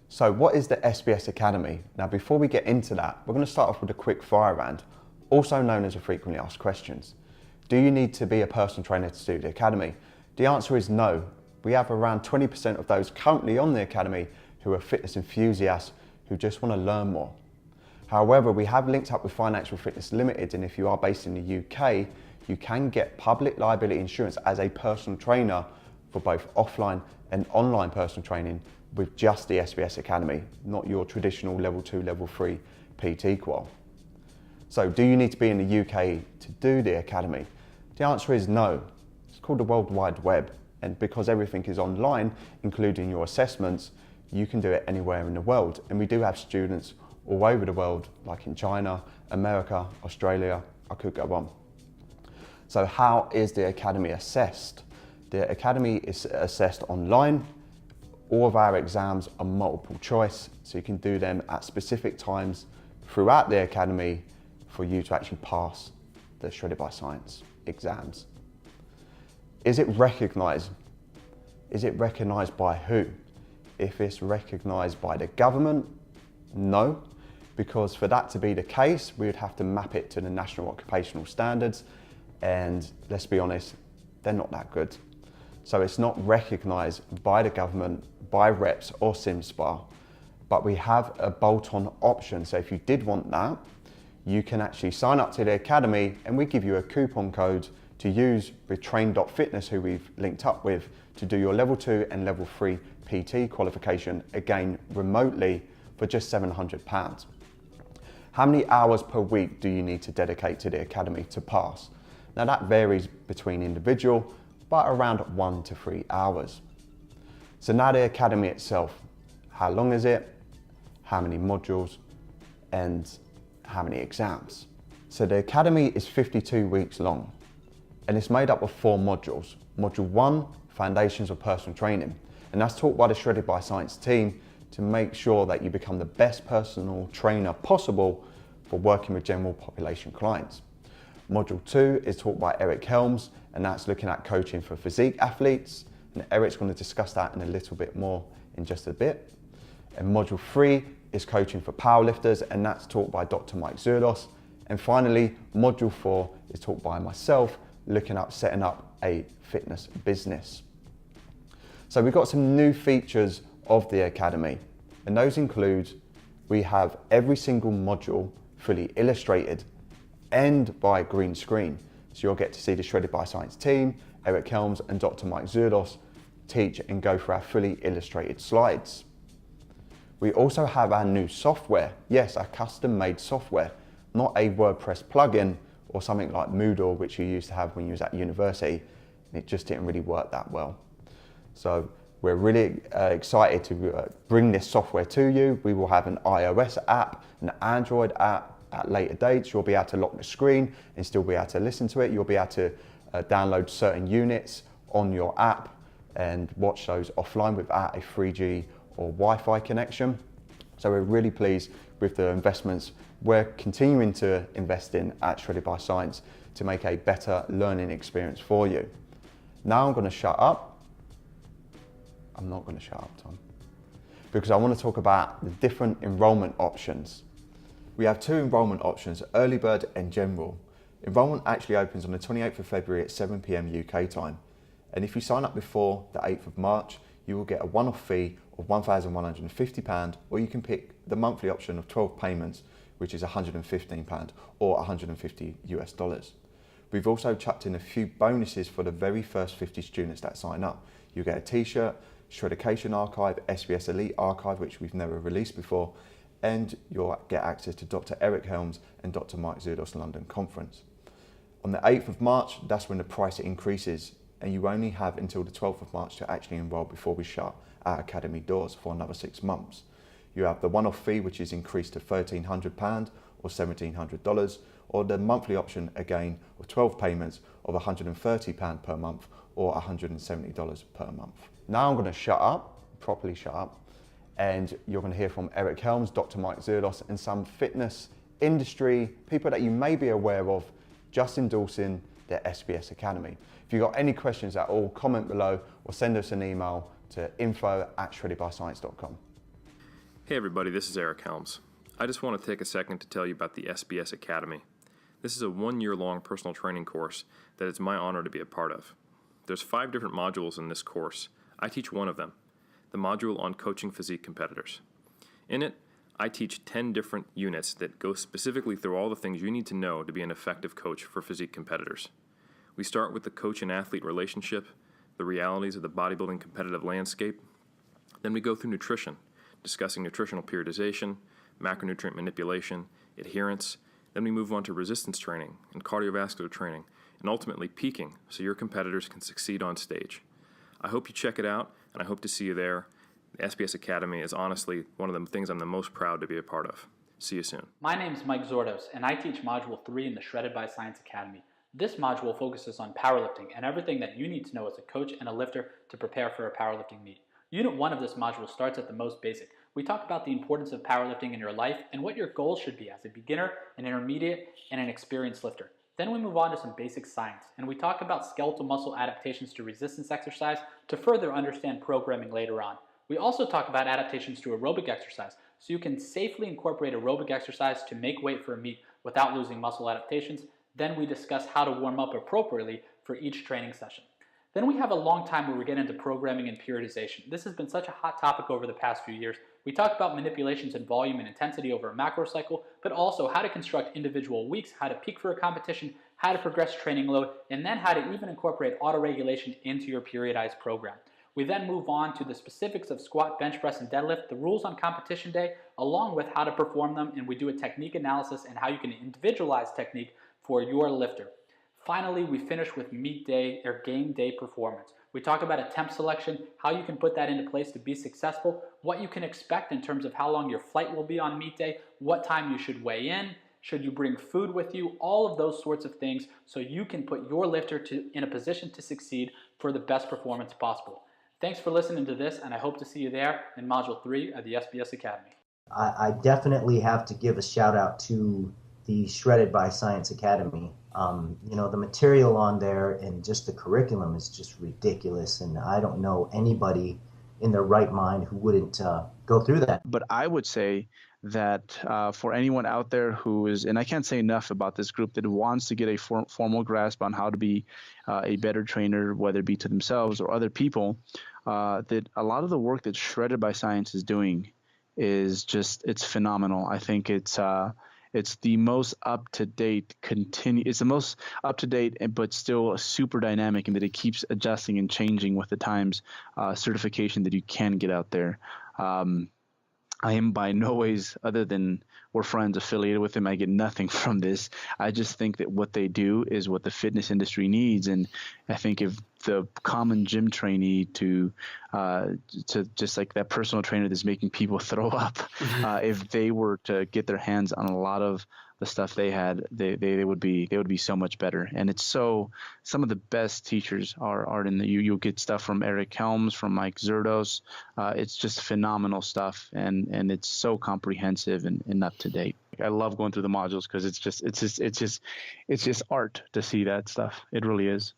So what is the SBS Academy? Now before we get into that, we're going to start off with a quick fire round, also known as a frequently asked questions. Do you need to be a personal trainer to do the Academy? The answer is no. We have around 20% of those currently on the Academy who are fitness enthusiasts who just want to learn more. However, we have linked up with Financial Fitness Limited, and if you are based in the UK, you can get public liability insurance as a personal trainer for both offline and online personal training with just the SBS Academy, not your traditional level 2, level 3 PT qual. So do you need to be in the UK to do the Academy? The answer is no. It's called the World Wide Web, and because everything is online, including your assessments, you can do it anywhere in the world. And we do have students all over the world, like in China, America, Australia, I could go on. So how is the Academy assessed? The Academy is assessed online. All of our exams are multiple choice, so you can do them at specific times throughout the Academy for you to actually pass the Shredded by Science exams. Is it recognised? Is it recognised by who? If it's recognised by the government, no, because for that to be the case, we would have to map it to the National Occupational Standards, and let's be honest, they're not that good. So it's not recognised by the government, by reps or SimSpa, but we have a bolt-on option. So if you did want that, you can actually sign up to the Academy and we give you a coupon code to use with Train.Fitness, who we've linked up with, to do your level 2 and level 3 PT qualification, again remotely, for just £700. How many hours per week do you need to dedicate to the Academy to pass? Now that varies between individual, but around 1 to 3 hours. So now the Academy itself, how long is it? How many modules? And how many exams? So the Academy is 52 weeks long, and it's made up of 4 modules. Module 1, Foundations of Personal Training, and that's taught by the Shredded by Science team to make sure that you become the best personal trainer possible for working with general population clients. Module 2 is taught by Helms, and that's looking at coaching for physique athletes, and Eric's going to discuss that in a little bit more in just a bit. And Module 3 is coaching for powerlifters, and that's taught by Dr. Mike Zurdos. And finally, Module 4 is taught by myself, looking at setting up a fitness business. So we've got some new features of the Academy, and those include we have every single module fully illustrated and by green screen. So you'll get to see the Shredded by Science team, Eric Helms and Dr. Mike Zurdos teach and go through our fully illustrated slides. We also have our new software. Yes, our custom made software, not a WordPress plugin or something like Moodle, which you used to have when you was at university. It just didn't really work that well. So we're really excited to bring this software to you. We will have an iOS app, an Android app at later dates. You'll be able to lock the screen and still be able to listen to it. You'll be able to download certain units on your app and watch those offline without a 3G or Wi-Fi connection. So we're really pleased with the investments we're continuing to invest in at Shredded by Science to make a better learning experience for you. Now I'm going to shut up. I'm not going to shut up, Tom, because I want to talk about the different enrollment options. We have 2 enrollment options, Early Bird and General. Enrollment actually opens on the 28th of February at 7 PM UK time. And if you sign up before the 8th of March, you will get a one-off fee of £1,150, or you can pick the monthly option of 12 payments, which is £115 or $150 US. We've also chucked in a few bonuses for the very first 50 students that sign up. You get a t-shirt, Shreddication Archive, SBS Elite Archive, which we've never released before, and you'll get access to Dr. Eric Helms and Dr. Mike Zurdos London Conference. On the 8th of March, that's when the price increases, and you only have until the 12th of March to actually enroll before we shut our Academy doors for another 6 months. You have the one-off fee, which is increased to £1,300 or $1,700, or the monthly option again of 12 payments of £130 per month or $170 per month. Now I'm going to shut up, properly shut up, and you're going to hear from Eric Helms, Dr. Mike Zurdos, and some fitness industry people that you may be aware of just endorsing the SBS Academy. If you've got any questions at all, comment below or send us an email to info@shreddedbyscience.com. Hey everybody, this is Eric Helms. I just want to take a second to tell you about the SBS Academy. This is a one-year-long personal training course that it's my honor to be a part of. There's 5 different modules in this course. I teach one of them, the module on coaching physique competitors. In it, I teach 10 different units that go specifically through all the things you need to know to be an effective coach for physique competitors. We start with the coach and athlete relationship, the realities of the bodybuilding competitive landscape. Then we go through nutrition, discussing nutritional periodization, macronutrient manipulation, adherence. Then we move on to resistance training and cardiovascular training, and ultimately peaking so your competitors can succeed on stage. I hope you check it out, and I hope to see you there. The SBS Academy is honestly one of the things I'm the most proud to be a part of. See you soon. My name is Mike Zordos, and I teach Module 3 in the Shredded by Science Academy. This module focuses on powerlifting and everything that you need to know as a coach and a lifter to prepare for a powerlifting meet. Unit 1 of this module starts at the most basic. We talk about the importance of powerlifting in your life and what your goals should be as a beginner, an intermediate, and an experienced lifter. Then we move on to some basic science, and we talk about skeletal muscle adaptations to resistance exercise to further understand programming later on. We also talk about adaptations to aerobic exercise, so you can safely incorporate aerobic exercise to make weight for a meet without losing muscle adaptations. Then we discuss how to warm up appropriately for each training session. Then we have a long time where we get into programming and periodization. This has been such a hot topic over the past few years. We talk about manipulations in volume and intensity over a macro cycle, but also how to construct individual weeks, how to peak for a competition, how to progress training load, and then how to even incorporate autoregulation into your periodized program. We then move on to the specifics of squat, bench press, and deadlift, the rules on competition day, along with how to perform them, and we do a technique analysis and how you can individualize technique for your lifter. Finally, we finish with meet day or game day performance. We talk about attempt selection, how you can put that into place to be successful, what you can expect in terms of how long your flight will be on meet day, what time you should weigh in, should you bring food with you, all of those sorts of things so you can put your lifter in a position to succeed for the best performance possible. Thanks for listening to this, and I hope to see you there in Module 3 of the SBS Academy. I definitely have to give a shout out to the Shredded by Science Academy. The material on there and just the curriculum is just ridiculous, and I don't know anybody in their right mind who wouldn't go through that. But I would say that for anyone out there who is, and I can't say enough about this group, that wants to get a formal grasp on how to be a better trainer, whether it be to themselves or other people, that a lot of the work that Shredded by Science is doing is it's phenomenal. I think it's the most up-to-date it's the most up-to-date but still super dynamic in that it keeps adjusting and changing with the times certification that you can get out there. I am by no ways, other than we're friends affiliated with them, I get nothing from this. I just think that what they do is what the fitness industry needs. And I think if the common gym trainee to just like that personal trainer that's making people throw up, if they were to get their hands on a lot of the stuff they had, they would be so much better. And it's some of the best teachers are in you'll get stuff from Eric Helms, from Mike Zordos. It's just phenomenal stuff, and it's so comprehensive and up to date. I love going through the modules because it's just art to see that stuff. It really is.